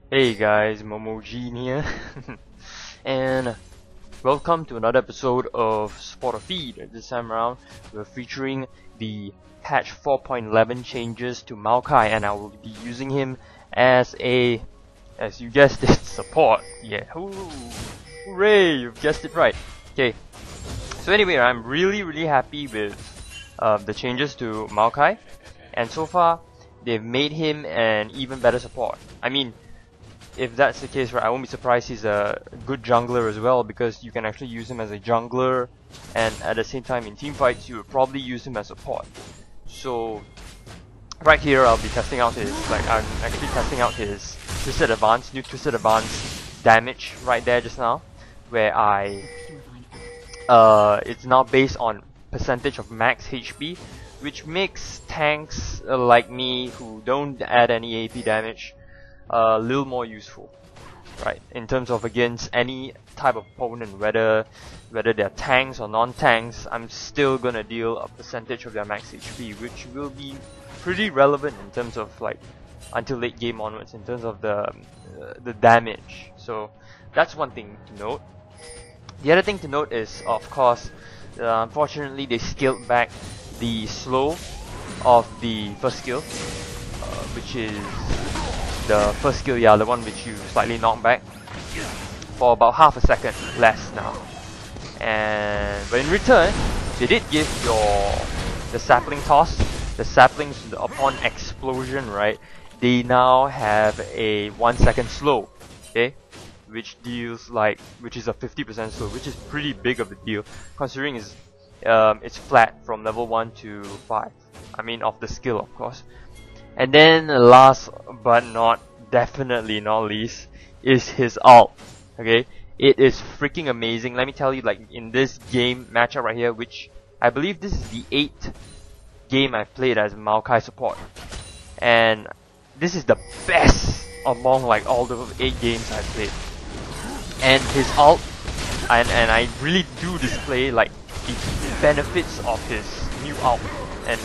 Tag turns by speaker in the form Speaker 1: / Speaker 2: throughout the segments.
Speaker 1: Hey guys, Momojin here, and welcome to another episode of Spot or Feed. This time around, we're featuring the patch 4.11 changes to Maokai, and I will be using him as you guessed it, support. Yeah, hooray, you've guessed it right. Okay, so anyway, I'm really happy with the changes to Maokai, and so far, they've made him an even better support. I mean, if that's the case, right, I won't be surprised he's a good jungler as well, because you can actually use him as a jungler, and at the same time in team fights you would probably use him as support. So right here I'll be testing out his, I'm actually testing out his Twisted Advance, new Twisted Advance damage right there just now, where it's now based on percentage of max HP, which makes tanks like me who don't add any AP damage a little more useful, right? In terms of against any type of opponent, whether they're tanks or non-tanks, I'm still gonna deal a percentage of their max HP, which will be pretty relevant in terms of until late game onwards, in terms of the damage. So that's one thing to note. The other thing to note is, of course, unfortunately they scaled back the slow of the first skill, which is the first skill, the one which you slightly knock back, for about half a second less now. But in return, they did give the sapling toss, the saplings upon explosion, right? They now have a 1 second slow, okay, which is a 50% slow, which is pretty big of a deal, considering it's flat from level 1 to 5. I mean, of the skill, of course. And then last but definitely not least, is his ult. Okay, it is freaking amazing. Let me tell you, in this game matchup right here, which I believe this is the 8th game I've played as Maokai support, and this is the best among all the 8 games I've played. And his ult, and I really do display the benefits of his new ult. And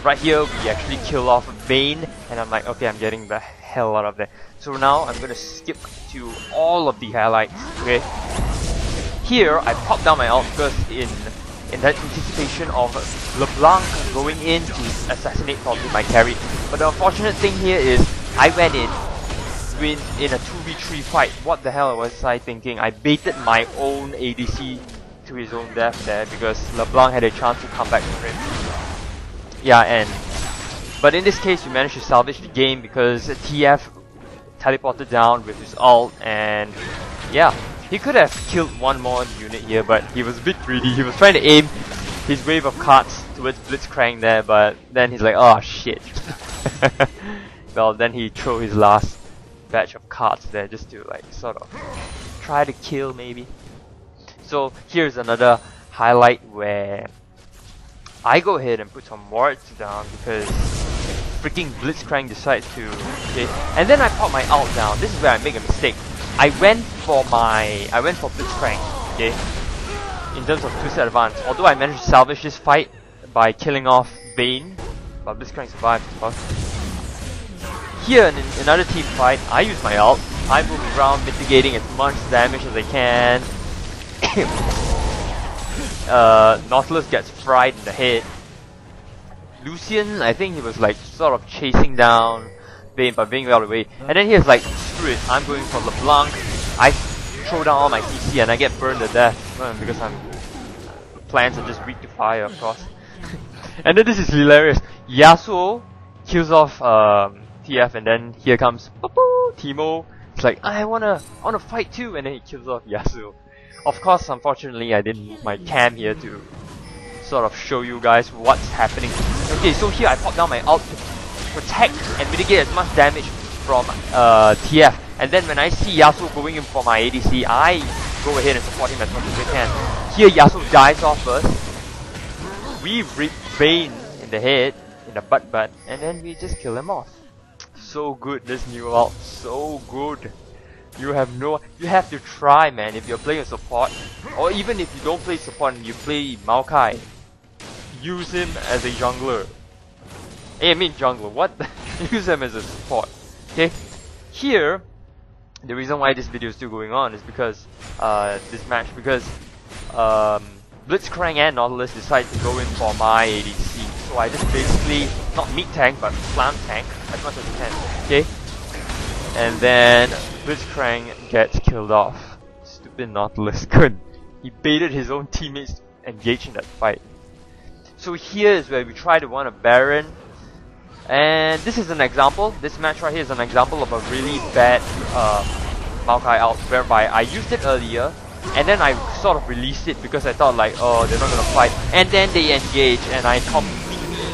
Speaker 1: right here we actually kill off Vayne, and I'm like, okay, I'm getting the hell out of there. So now I'm gonna skip to all of the highlights. Okay, here I pop down my ult because in that anticipation of LeBlanc going in to assassinate probably my carry. But the unfortunate thing here is I went in a 2v3 fight. What the hell was I thinking? I baited my own ADC to his own death there, because LeBlanc had a chance to come back for him. Yeah, but in this case we managed to salvage the game because TF teleported down with his ult, and yeah, he could have killed one more unit here, but he was a bit greedy. He was trying to aim his wave of cards towards Blitzcrank there, but then he's like, oh shit. Well, then he threw his last batch of cards there just to sort of try to kill maybe. So here's another highlight where I go ahead and put some wards down because freaking Blitzcrank decides to, okay, and then I pop my ult down. This is where I make a mistake. I went for Blitzcrank, okay, in terms of Twisted Advance. Although I managed to salvage this fight by killing off Vayne, but Blitzcrank survived, of course. Here in another team fight, I use my ult. I move around mitigating as much damage as I can. Nautilus gets fried in the head. Lucian, I think he was sort of chasing down Vayne, but Vayne got away. And then he was like, screw it, I'm going for LeBlanc. I throw down all my CC and I get burned to death because plants are just weak to fire, of course. And then this is hilarious. Yasuo kills off TF, and then here comes Teemo. It's like, I wanna fight too, and then he kills off Yasuo. Of course, unfortunately, I didn't move my cam here to sort of show you guys what's happening. Okay, so here I pop down my ult to protect and mitigate as much damage from TF. And then when I see Yasuo going in for my ADC, I go ahead and support him as much as I can. Here Yasuo dies off first. We rip Vayne in the head, in the butt, and then we just kill him off. So good, this new ult, so good. You have to try, man. If you're playing a support, or even if you don't play support and you play Maokai, use him as a jungler. Hey, I mean jungler, what? Use him as a support. Okay, here The reason why this video is still going on is because Blitzcrank and Nautilus decided to go in for my ADC. So I just basically, not meat tank, but slam tank as much as I can, okay? And then Blitzcrank gets killed off. Stupid Nautilus couldn't. He baited his own teammates to engage in that fight. So here is where we try to win a Baron. And this is an example, this match right here is an example of a really bad Maokai ult, whereby I used it earlier and then I sort of released it because I thought like, oh, they're not gonna fight, and then they engage and I completely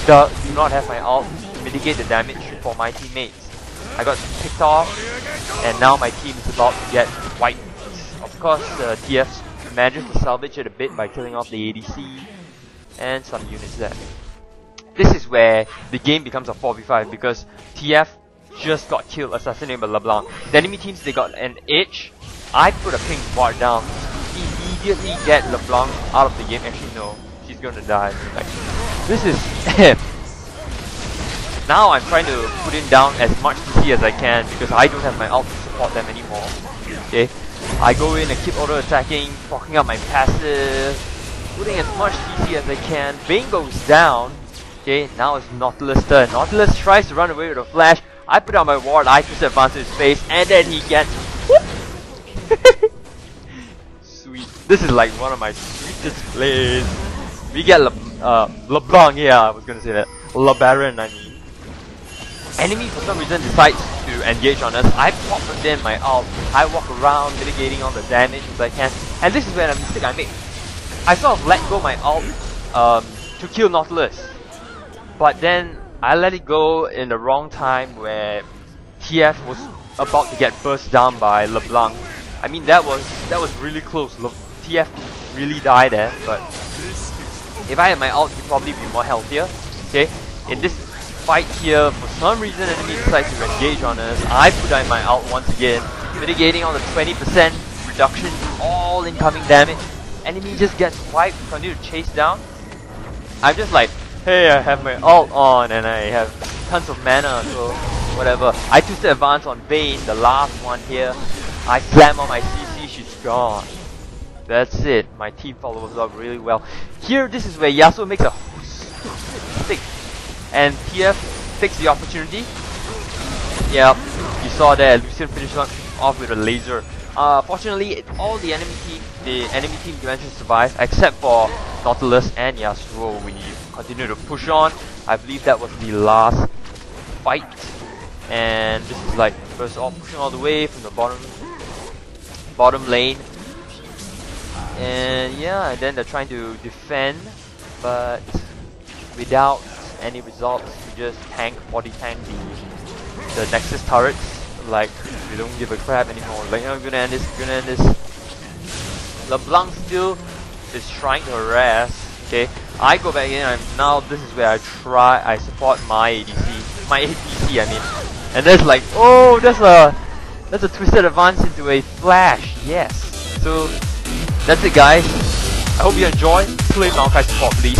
Speaker 1: do not have my ult to mitigate the damage for my teammates. I got picked off and now my team is about to get wiped. Of course, TF managed to salvage it a bit by killing off the ADC and some units there. This is where the game becomes a 4v5 because TF just got killed, assassinated by LeBlanc. The enemy teams, they got an edge. I put a pink ward down to immediately get LeBlanc out of the game. Actually no, she's gonna die. Like, this is now I'm trying to put in down as much CC as I can because I don't have my ult to support them anymore. Okay, I go in and keep auto attacking, fucking up my passive, putting as much CC as I can. Vayne goes down. Okay, now it's Nautilus' turn. Nautilus tries to run away with a flash. I put out my ward, I twist advance to his face, and then he gets sweet. This is like one of my sweetest plays. We get LeBlanc, yeah, I was gonna say that. LeBaron, I mean. Enemy for some reason decides to engage on us. I pop within my ult. I walk around mitigating all the damage as I can. And this is where the mistake I make. I sort of let go my ult to kill Nautilus. But then I let it go in the wrong time where TF was about to get burst down by LeBlanc. I mean that was really close. TF really died there, but if I had my ult, he'd probably be more healthier. Okay, in this fight here, for some reason enemy decides to engage on us. I put out my ult once again, mitigating on the 20% reduction to all incoming damage. Enemy just gets wiped, continue to chase down. I'm just like, hey, I have my ult on and I have tons of mana, so whatever. I twisted advance on Vayne, the last one here. I slam on my CC, she's gone. That's it. My team follows up really well. Here, this is where Yasuo makes a mistake. And TF takes the opportunity. Yep, you saw that. Lucian finished off with a laser. Fortunately, all the enemy team managed to survive, except for Nautilus and Yasuo. We continue to push on. I believe that was the last fight. And this is like first off pushing all the way from the bottom lane. And yeah, and then they're trying to defend, but without any results. We just body tank the Nexus turrets. Like, we don't give a crap anymore. Like, I'm gonna end this. LeBlanc still is trying to harass. Okay, I go back in, and now this is where I support my ADC, my APC, I mean. And there's like, oh, that's a twisted advance into a flash. Yes. So that's it, guys. I hope you enjoy. Play Maokai support, please.